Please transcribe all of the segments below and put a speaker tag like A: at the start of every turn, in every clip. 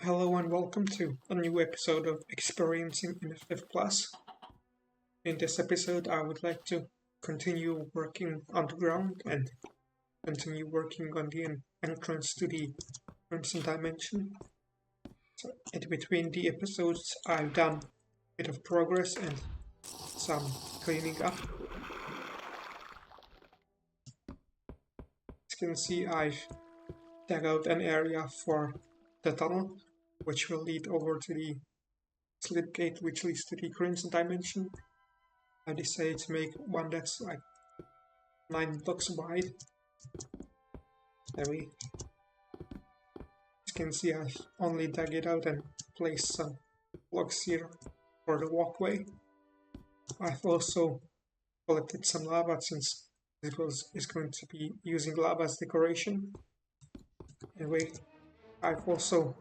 A: Hello and welcome to a new episode of Experiencing Infdev Plus. In this episode, I would like to continue working underground and continue working on the entrance to the Crimson Dimension. So, in between the episodes, I've done a bit of progress and some cleaning up. As you can see, I've dug out an area for the tunnel, which will lead over to the slip gate which leads to the Crimson Dimension. I decided to make one that's like 9 blocks wide. As you can see, I've only dug it out and placed some blocks here for the walkway. I've also collected some lava since is going to be using lava as decoration. Anyway, I've also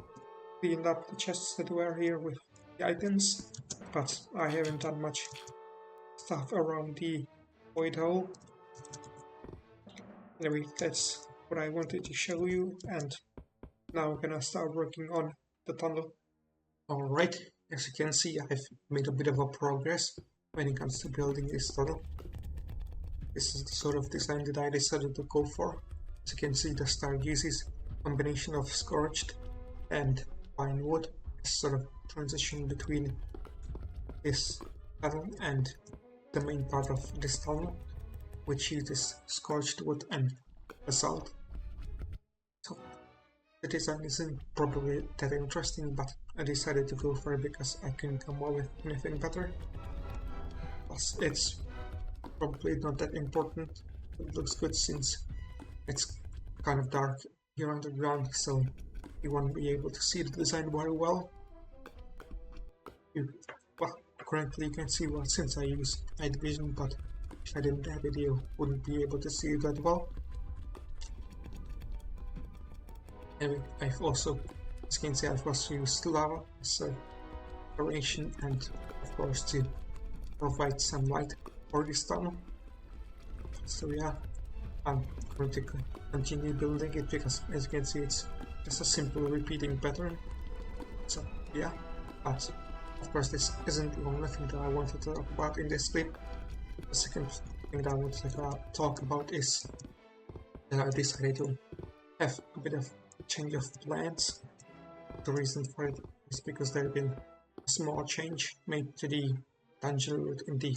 A: cleaned up the chests that were here with the items, but I haven't done much stuff around the void hole. Anyway, that's what I wanted to show you, and now I'm gonna start working on the tunnel. Alright, as you can see, I've made a bit of a progress when it comes to building this tunnel. This is the sort of design that I decided to go for. As you can see, the start uses a combination of scorched and pine wood, sort of transition between this tunnel and the main part of this tunnel, which uses scorched wood and basalt. So the design isn't probably that interesting, but I decided to go for it because I couldn't come up with anything better. Plus, it's probably not that important. It looks good since it's kind of dark here underground, so you won't be able to see the design very well. Currently you can see well since I use night vision, but if I didn't have it, you wouldn't be able to see it that well. And I've also, as you can see, I've also used lava as a decoration and of course to provide some light for this tunnel. So yeah, I'm going to continue building it because as you can see it's just a simple repeating pattern. So yeah, but of course this isn't the only thing that I wanted to talk about in this clip. The second thing that I want to talk about is that I decided to have a bit of change of plans. The reason for it is because there has been a small change made to the dungeon route in the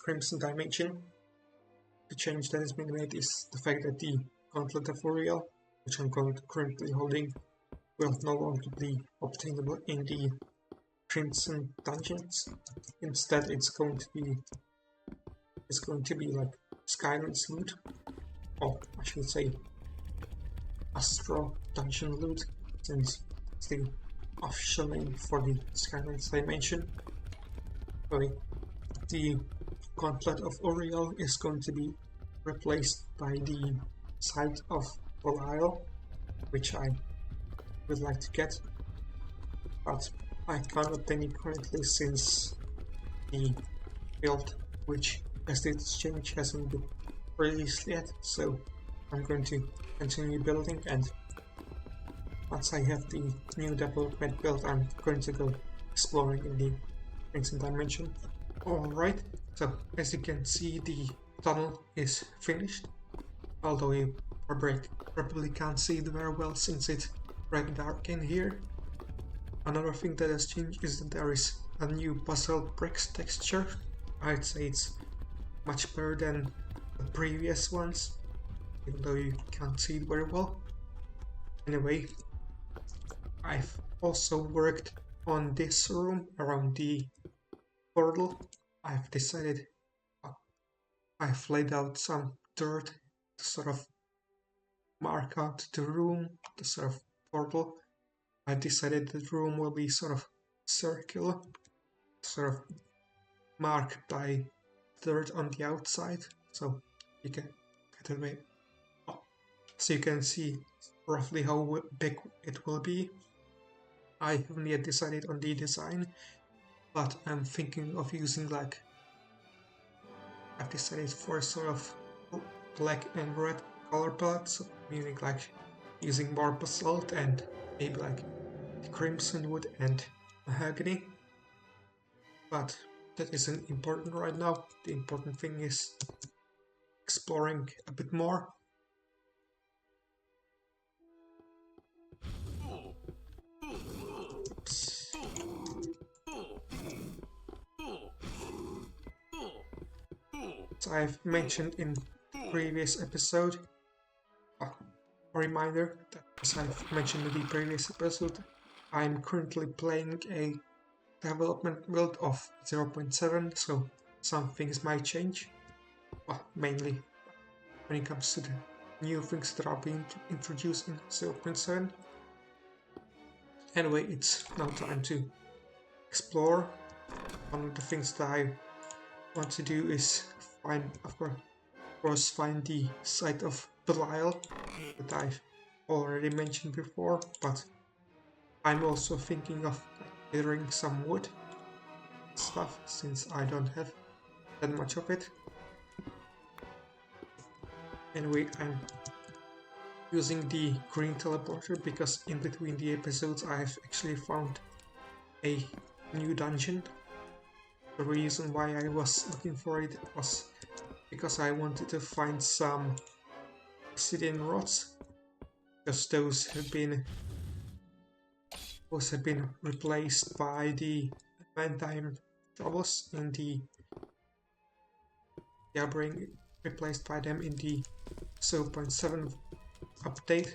A: Crimson Dimension. The change that has been made is the fact that the Gauntlet of Uriel, which I'm currently holding, will no longer be obtainable in the Crimson dungeons. Instead, it's going to be like Skylands loot, or I should say Astro dungeon loot, since it's the official name for the Skylands dimension. Anyway, the Gauntlet of Uriel is going to be replaced by the Scythe of Belial, which I would like to get, but I can't obtain it currently since the build which has this change hasn't been released yet, so I'm going to continue building, and once I have the new development build I'm going to go exploring in the Crimson Dimension. Alright, so as you can see the tunnel is finished, although you probably can't see it very well since it's very dark in here. Another thing that has changed is that there is a new basalt bricks texture. I'd say it's much better than the previous ones, even though you can't see it very well. Anyway, I've also worked on this room around the portal. I've decided I've laid out some dirt to sort of mark out the room, the sort of portal. I decided the room will be sort of circular, sort of marked by dirt on the outside, so you can get away. So you can see roughly how big it will be. I haven't yet decided on the design, but I'm thinking of using I've decided for a sort of black and red color palette, so meaning using more basalt and maybe crimson wood and mahogany, but that isn't important right now. The important thing is exploring a bit more. Oops. As I've mentioned in the previous episode, a reminder that as I've mentioned in the previous episode, I'm currently playing a development build of 0.7, so some things might change. Well, mainly when it comes to the new things that are being introduced in 0.7. Anyway, it's now time to explore. One of the things that I want to do is find the site of Belial that I've already mentioned before, but I'm also thinking of gathering some wood stuff since I don't have that much of it. Anyway, I'm using the green teleporter because in between the episodes I've actually found a new dungeon. The reason why I was looking for it was because I wanted to find some obsidian rods, because those have been replaced by the diamond shovels in the replaced by them in the 0.7 update.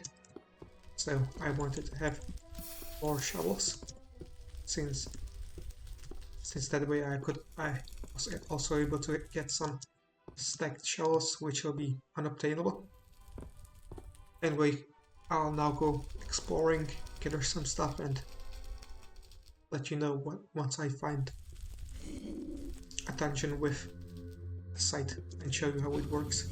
A: So I wanted to have more shovels since that way I was also able to get some stacked shovels which will be unobtainable. Anyway, I'll now go exploring, gather some stuff, and let you know once I find a dungeon with a scythe and show you how it works.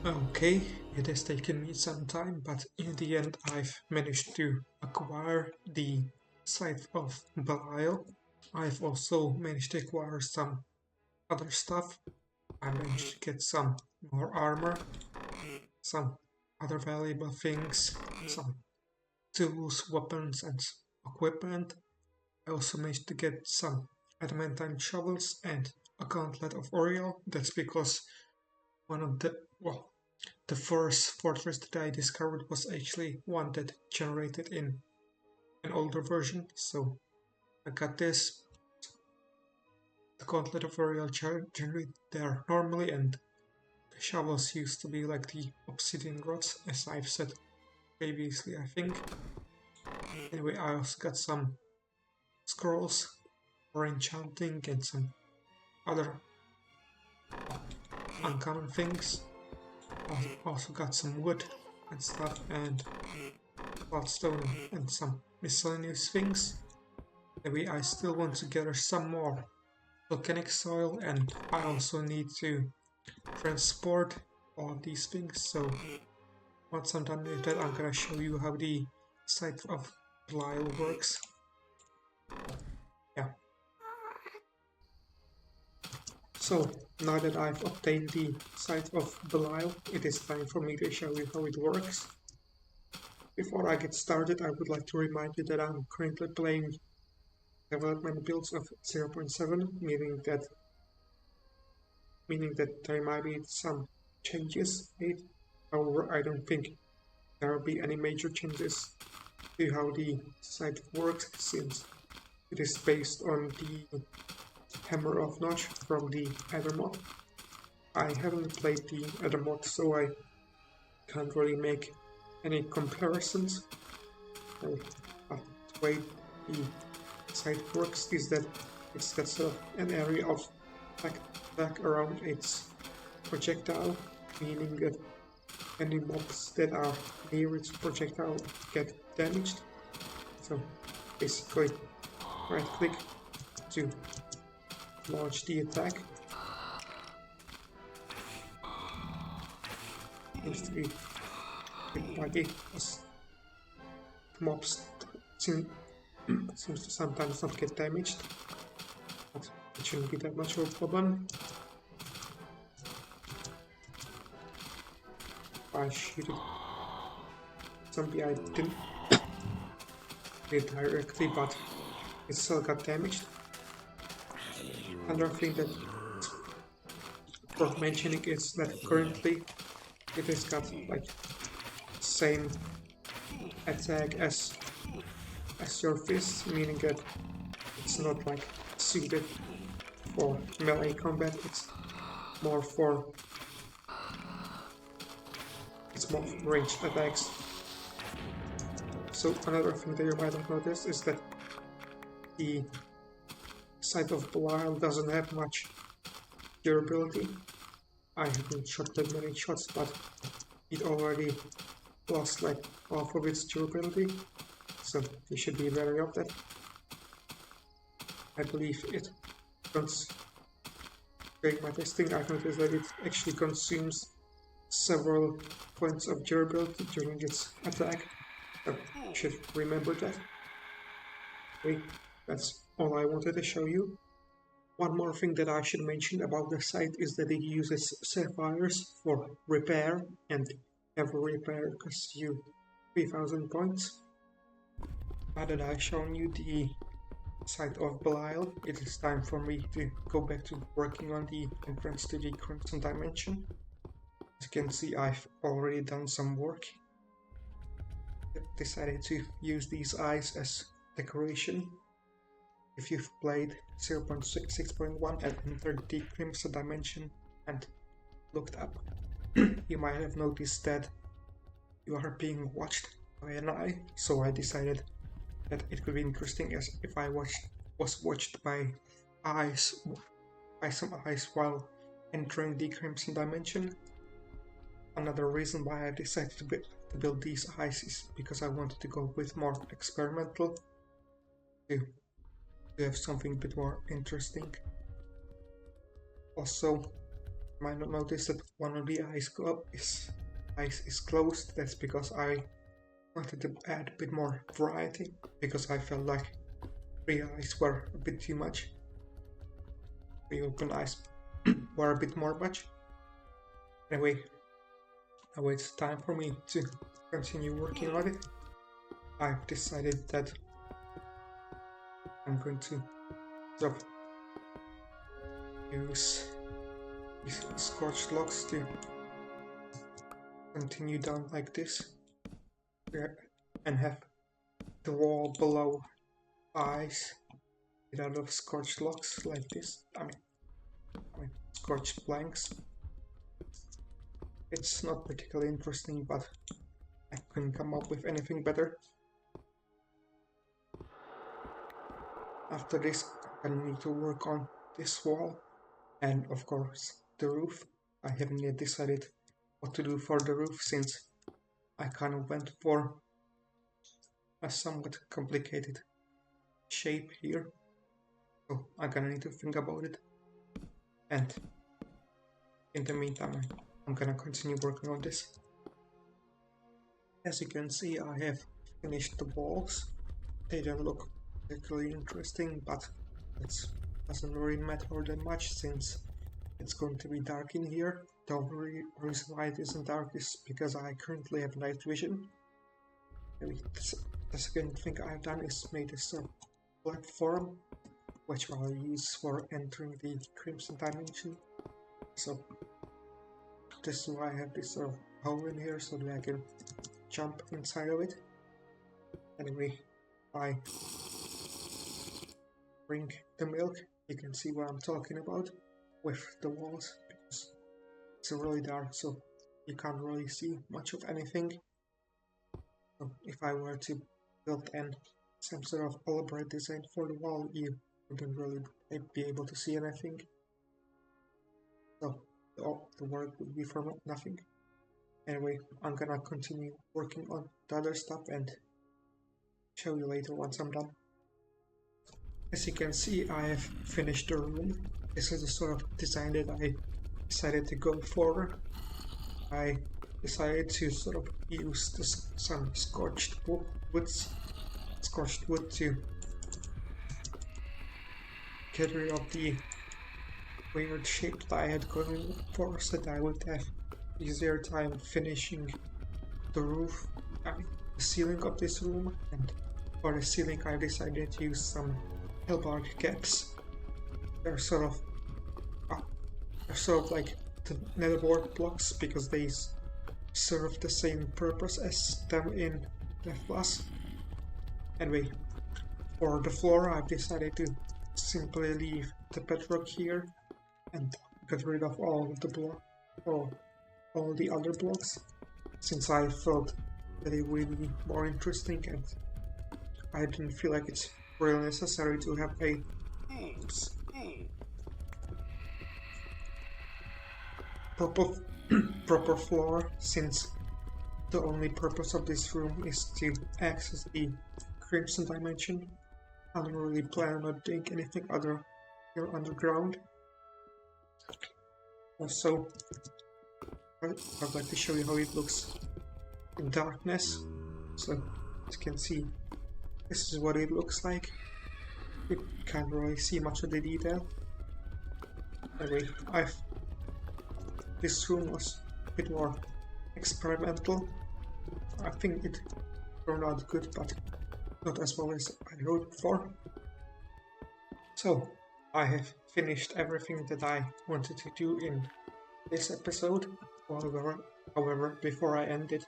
A: Okay, it has taken me some time, but in the end I've managed to acquire the scythe of Belial. I've also managed to acquire some other stuff. I managed to get some more armor, some other valuable things, some tools, weapons, and equipment. I also managed to get some adamantine shovels and a gauntlet of Oriel. That's because one of the first fortress that I discovered was actually one that generated in an older version. So I got this. The gauntlet of Oriel generated there normally, and the shovels used to be like the obsidian rods, as I've said previously, I think. Anyway, I also got some scrolls for enchanting and some other uncommon things. Also got some wood and stuff and bloodstone and some miscellaneous things. Maybe I still want to gather some more volcanic soil, and I also need to transport all these things. So once I'm done with that, I'm gonna show you how the scythe of Belial works. Yeah. So now that I've obtained the scythe of Belial, it is time for me to show you how it works. Before I get started, I would like to remind you that I'm currently playing development builds of 0.7, meaning that there might be some changes made. However, I don't think there will be any major changes to how the site works, since It is based on the Hammer of Notch from the other mod. I haven't played the other mod, so I can't really make any comparisons. But the way the scythe works is that it's got sort of an area of back around its projectile, meaning that any mobs that are near its projectile get damaged. So basically, right click to launch the attack. Seems to be a bit buggy, as mobs seems to sometimes not get damaged, but it shouldn't be that much of a problem. I shoot it. Zombie I didn't hit directly, but it still got damaged. Another thing that worth mentioning is that currently it has got like same attack as your fist, meaning that it's not like suited for melee combat. It's more for ranged attacks. So another thing that you might have noticed is that the Scythe of Belial doesn't have much durability. I haven't shot that many shots, but it already lost like half of its durability, so you should be wary of that. I believe it during my testing I've noticed that it actually consumes several points of durability during its attack, so you should remember that. Okay, that's all I wanted to show you. One more thing that I should mention about the site is that it uses sapphires for repair, and every repair costs you 3000 points. Now that I've shown you the Scythe of Belial, it is time for me to go back to working on the entrance to the Crimson Dimension. As you can see, I've already done some work. I decided to use these eyes as decoration. If you've played 0.6.1 and entered the Crimson Dimension and looked up, you might have noticed that you are being watched by an eye, so I decided that it could be interesting as if I was watched by some eyes while entering the Crimson Dimension. Another reason why I decided to build these eyes is because I wanted to go with more experimental, to have something a bit more interesting. Also, you might not notice that one of the eyes is closed. That's because I wanted to add a bit more variety, because I felt like 3 eyes were a bit too much. 3 open eyes were a bit more much. Anyway, now it's time for me to continue working on it. I've decided that I'm going to sort of use these scorched logs to continue down like this, and have the wall below eyes made out of scorched logs like this. I mean scorched planks. It's not particularly interesting, but I couldn't come up with anything better. After this, I need to work on this wall, and of course the roof. I haven't yet decided what to do for the roof, since I kind of went for a somewhat complicated shape here, so I'm gonna need to think about it. And in the meantime, I'm gonna continue working on this. As you can see, I have finished the walls. They don't look particularly interesting, but it doesn't really matter that much since it's going to be dark in here. The only reason why it isn't dark is because I currently have night vision. The second thing I've done is made this platform, which I'll use for entering the Crimson Dimension. So this is why I have this hole in here, so that I can jump inside of it. Anyway, bye. drink the milk, you can see what I'm talking about with the walls, because it's really dark, so you can't really see much of anything. So if I were to build some sort of elaborate design for the wall, you wouldn't really be able to see anything. So the work would be for nothing. Anyway, I'm gonna continue working on the other stuff and show you later once I'm done. As you can see, I have finished the room. This is the sort of design that I decided to go for. I decided to sort of use some scorched wood to get rid of the weird shape that I had going for, so that I would have easier time finishing the roof, the ceiling of this room, and for the ceiling I decided to use some hellbark gaps. They're sort of like the netherboard blocks because they serve the same purpose as them in Death. Anyway, for the floor I've decided to simply leave the bedrock here and get rid of all of the all the other blocks, since I felt that it would be more interesting and I didn't feel like it's really necessary to have a proper floor, since the only purpose of this room is to access the Crimson Dimension. I don't really plan on doing anything other here underground. Also, I'd like to show you how it looks in darkness. So, as you can see, this is what it looks like. You can't really see much of the detail. Anyway, this room was a bit more experimental. I think it turned out good, but not as well as I hoped for. So, I have finished everything that I wanted to do in this episode. However, before I end it,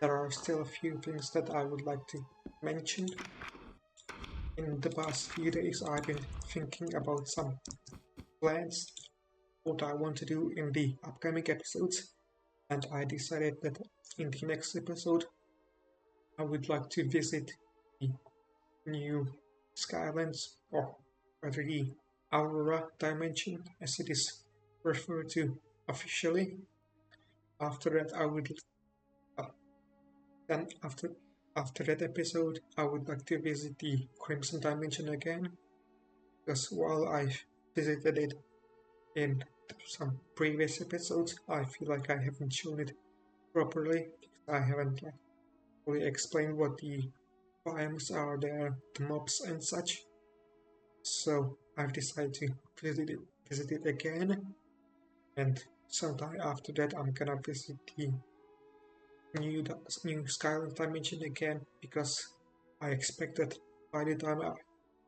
A: there are still a few things that I would like to mention. In the past few days I've been thinking about some plans, what I want to do in the upcoming episodes, and I decided that in the next episode I would like to visit the new Skylands, or rather the Aurora dimension as it is referred to officially. After that I would then after that episode I would like to visit the Crimson Dimension again, because while I've visited it in some previous episodes, I feel like I haven't shown it properly, because I haven't fully explained what the biomes are there, the mobs and such. So I've decided to visit it again, and sometime after that I'm gonna visit the new Skylands dimension again, because I expect that by the time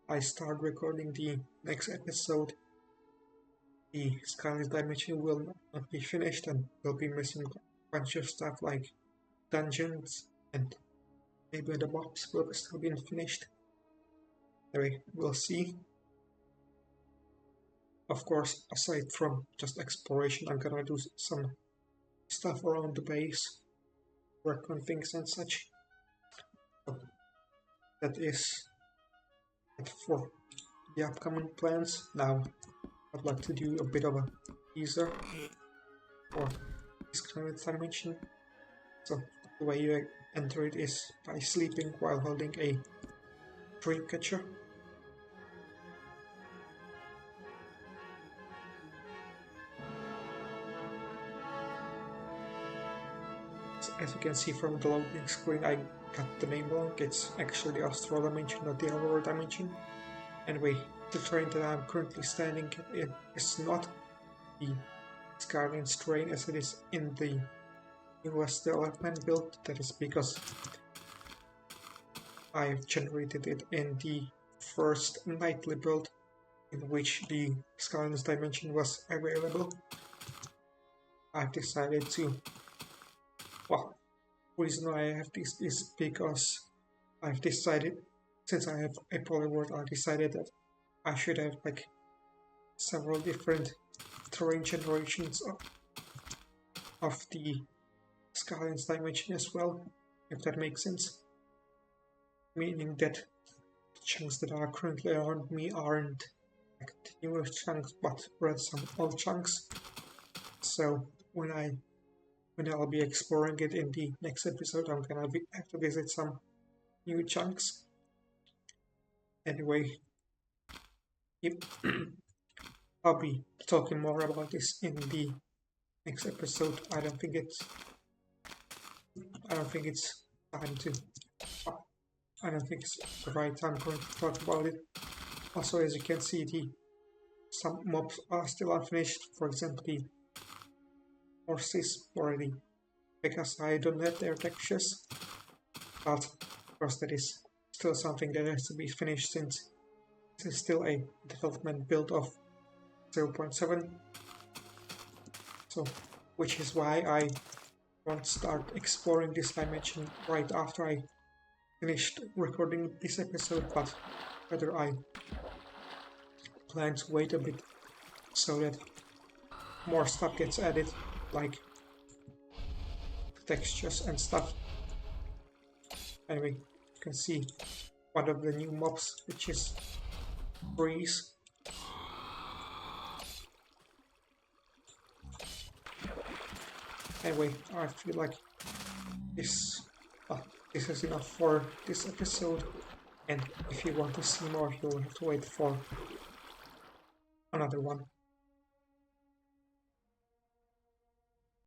A: I start recording the next episode, the Skylands dimension will not be finished and will be missing a bunch of stuff like dungeons, and maybe the mobs will still be finished. Anyway, we'll see. Of course, aside from just exploration, I'm gonna do some stuff around the base, work on things and such. So that is it for the upcoming plans. Now I'd like to do a bit of a teaser for this current dimension. So the way you enter it is by sleeping while holding a dream catcher. As you can see from the loading screen, I got the name wrong. It's actually the Astral Dimension, not the Aurora Dimension. Anyway, the terrain that I'm currently standing in is not the Skylands terrain as it is in the newest development build. That is because I've generated it in the first nightly build, in which the Skylands Dimension was available. I've decided to, well, the reason why I have this is because I've decided, since I have a polyworld, I decided that I should have like several different terrain generations of the Skylands dimension as well, if that makes sense. Meaning that the chunks that are currently around me aren't like the newest chunks, but rather some old chunks. So when I'll be exploring it in the next episode, I'm gonna have to visit some new chunks. Anyway, I'll be talking more about this in the next episode. I don't think it's time to. I don't think it's the right time going to talk about it. Also, as you can see, some mobs are still unfinished. For example, the horses already, because I don't have their textures. But of course, that is still something that has to be finished since this is still a development build of 0.7. So, which is why I want to start exploring this dimension right after I finished recording this episode, but whether I plan to wait a bit so that more stuff gets added, like textures and stuff. Anyway, you can see one of the new mobs, which is breeze. Anyway, I feel like this is enough for this episode, and if you want to see more, you'll have to wait for another one.